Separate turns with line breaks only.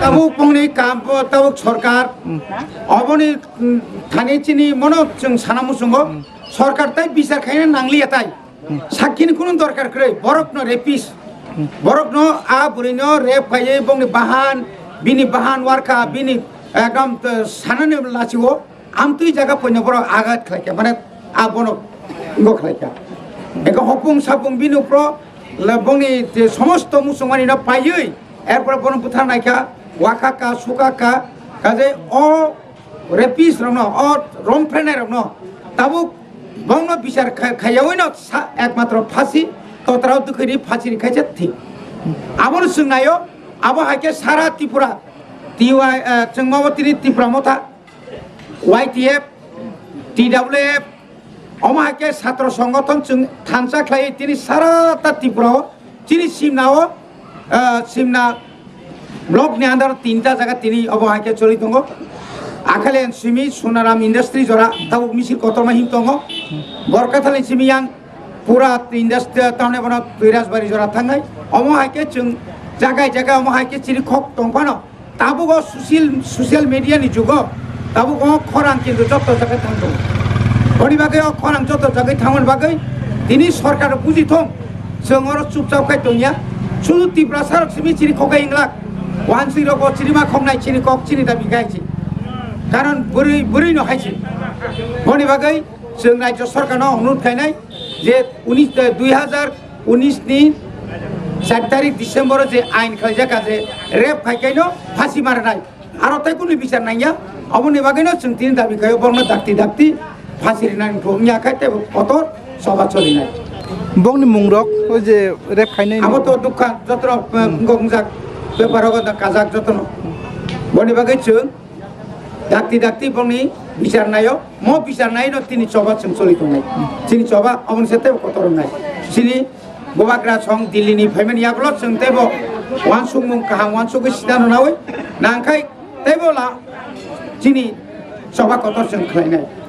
Tabuk pungni kampo tabuk sorkar, aboni thani chini mono chung sanamu sungo, sorkar tai bisar khaina nangli atai, sakin kunun dorkar kre, borok no repis, borok no aburino rep khaye pungni bini bahan warka, bini agam sanane lachiwo, amtui jaga punya borok agat khlaiya, mana abono go khlaiya, eka hopung sapung binu pro, lebongni somosto musungani no payui, এরপরে বন পুথার নাইকা ওয়াকাকা সুকাকা কাজে অ রেপিস রং অ রমফ্রেনের রং তাবুক বংন বিচার খাইয়াওই ন একমাত্র ফাঁসি ততরাও দুখেরি ফাঁসির খাইছে ঠিক আমর সুংনায়ও আবো হাইকে সারা ত্রিপুরা টিওয়াই চংমাবতীনি ত্রিপুরা মথা ওয়াইটিএফ টিডব্লিউএফ অমা হাইকে ছাত্র সংগঠন থানসা খাই তিনি সারাটা ত্রিপুরাও তিনি সিমনাও Simna blok ni andar tinta jaga tini obo hake choli tongo akalen simi Sonaram industry jora tabu misir kotor mahim tongo borkathalen simi yang pura industry taune bono Pirasbari jora thangai omo hake chung jaga omo hake chiri khok tongpano tabu go social media ni jugo tabu go khorang kintu jotto jaga thangto boni bagai khorang jotto jaga thangon bagai tini sarkar buji thong jongor chupchap khai tongya শুধু ত্রিপুরা সারক সিমি চিনি খোকা Yingluck one সিরো গো চিনিমা খমনাই চিনি cock চিনি দাবি গাইছি কারণ বুড়ি নহাইছি বনি বাগাই जों রাজ্য সরকারনাव অনুরোধ খাইনাই যে 2019 नि 4 তারিখ ডিসেম্বর যে আইন খাইজাকা যে রেপ খাইকাইনো ফাঁসি মারনাই আর তাই কোনো বিচার নাইয়া অবনি বাগাইনো जों তিন দাবি খাইও বর্ণ দাক্তি ফাঁসির নাইন ভূমিয়া খাইতে কত সভা চলি নাই
bongni mungrok o je rep khainai
amo to dukha jotro gongjak bepar hoga kazak jotno boni bagai chung dakti bongni বিচার নাইও mo বিচার নাই no tini coba chung choli tongnai tini coba amon sete kotor nai sini gobagra song dilli ni phaimani yaglo chung tebo wansung mung kaham wansung sidano nawi nangkai tebo la tini coba kotor chung khlainai